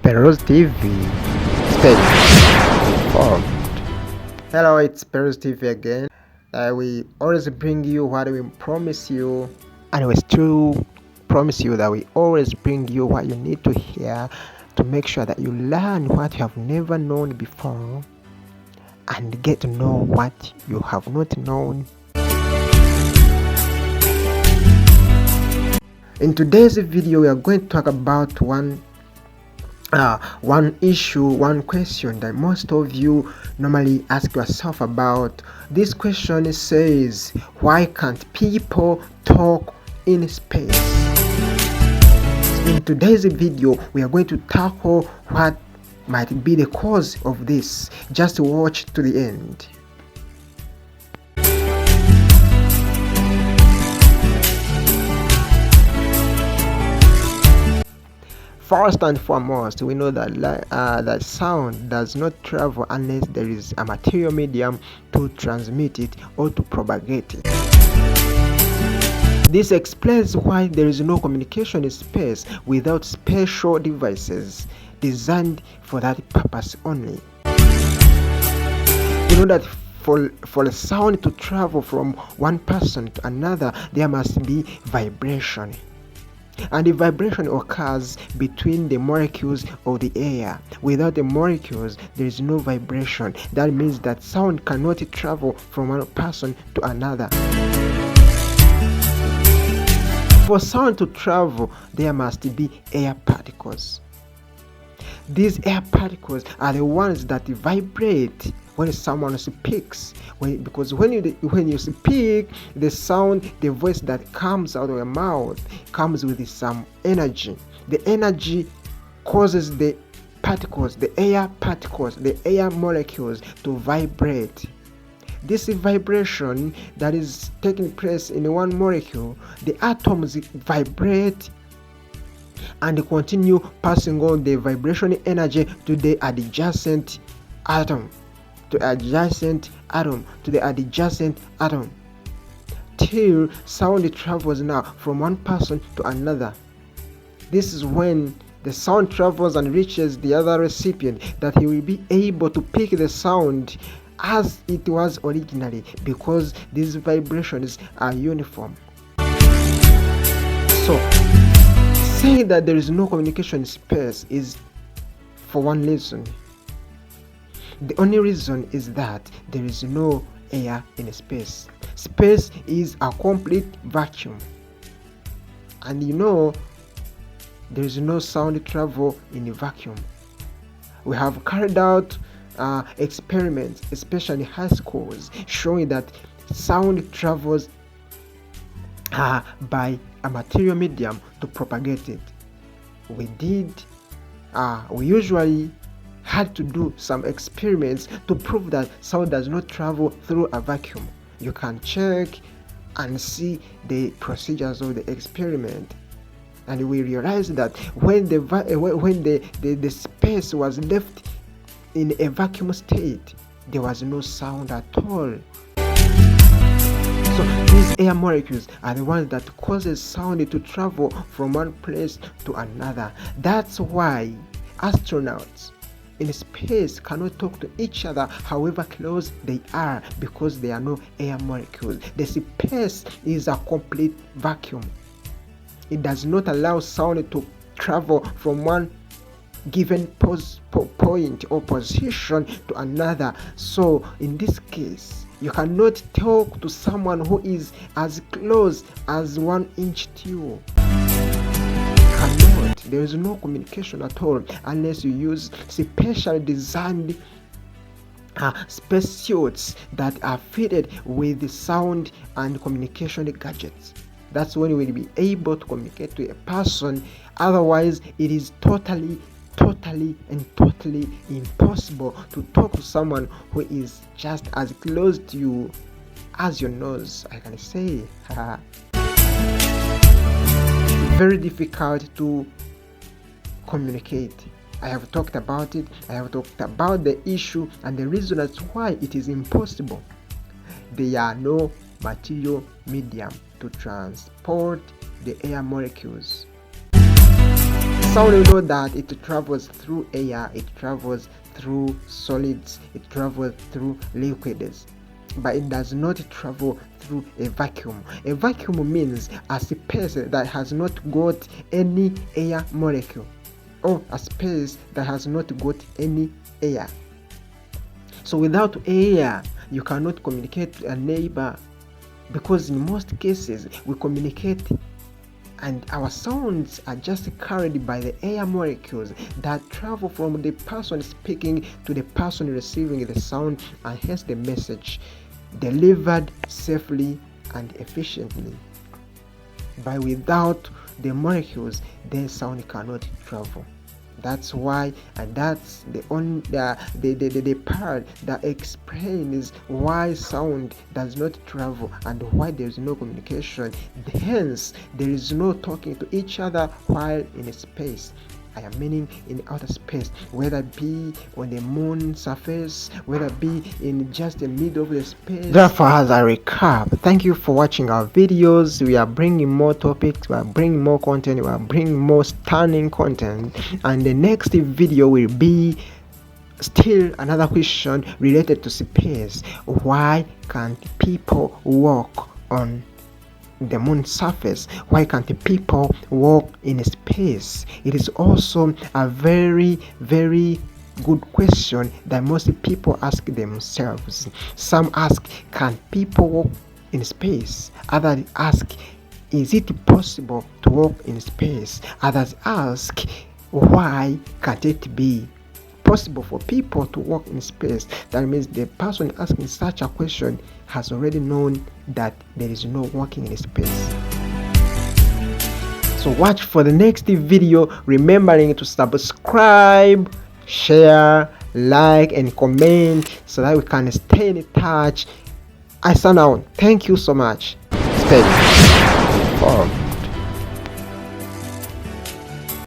Perus TV. Stay informed. Hello, it's Perus TV again. We always bring you what we promise you, and we still promise you that we always bring you what you need to hear to make sure that you learn what you have never known before and get to know what you have not known. In today's video, we are going to talk about one issue, one question that most of you normally ask yourself about. This question says, why can't people talk in space? In today's video, we are going to tackle what might be the cause of this. Just watch to the end. First and foremost, we know that that sound does not travel unless there is a material medium to transmit it or to propagate it. This explains why there is no communication in space without special devices designed for that purpose only. We know that for a sound to travel from one person to another, there must be vibration. And the vibration occurs between the molecules of the air. Without the molecules, there is no vibration. That means that sound cannot travel from one person to another. For sound to travel, there must be air particles. These air particles are the ones that vibrate when someone speaks. Because when you speak, the sound, the voice that comes out of your mouth comes with some energy. The energy causes the particles, the air particles, the air molecules to vibrate. This vibration that is taking place in one molecule, the atoms vibrate and continue passing on the vibration energy to the adjacent atom, to the adjacent atom, till sound travels now from one person to another. This is when the sound travels and reaches the other recipient, that he will be able to pick the sound as it was originally, because these vibrations are uniform. So saying that there is no communication in space is for one reason. The only reason is that there is no air in space. Space is a complete vacuum. And you know, there is no sound travel in a vacuum. We have carried out experiments, especially in high schools, showing that sound travels by a material medium to propagate it. We usually had to do some experiments to prove that sound does not travel through a vacuum. You can check and see the procedures of the experiment, and we realized that when the space was left in a vacuum state, there was no sound at all. So these air molecules are the ones that causes sound to travel from one place to another. That's why astronauts in space cannot talk to each other however close they are, because there are no air molecules. The space is a complete vacuum. It does not allow sound to travel from one given point or position to another. So in this case, you cannot talk to someone who is as close as 1 inch to you. Cannot. There is no communication at all unless you use special designed space suits that are fitted with the sound and communication gadgets. That's when you will be able to communicate to a person. Otherwise, it is totally impossible to talk to someone who is just as close to you as your nose, I can say. It's very difficult to communicate. I have talked about it. I have talked about the issue and the reason as why it is impossible. There are no material medium to transport the air molecules. sound, you know that it travels through air, it travels through solids, it travels through liquids, but it does not travel through a vacuum. A vacuum means a space that has not got any air molecule, or a space that has not got any air. So without air, you cannot communicate to a neighbor, because in most cases we communicate and our sounds are just carried by the air molecules that travel from the person speaking to the person receiving the sound, and hence the message delivered safely and efficiently. But without the molecules, the sound cannot travel. That's why, and that's the part that explains why sound does not travel and why there is no communication. Hence, there is no talking to each other while in space. I am meaning in outer space, whether it be on the moon surface, whether it be in just the middle of the space. Therefore, as a recap, thank you for watching our videos. We are bringing more topics, we are bringing more content, we are bringing more stunning content, and the next video will be still another question related to space. Why can't people walk on the moon surface? Why can't the people walk in space? It is also a very good question that most people ask themselves. Some ask, can people walk in space? Others ask, is it possible to walk in space? Others ask, why can't it be possible for people to walk in space? That means the person asking such a question has already known that there is no walking in space. So watch for the next video, remembering to subscribe, share, like and comment so that we can stay in touch. I sign out. Thank you so much. Stay.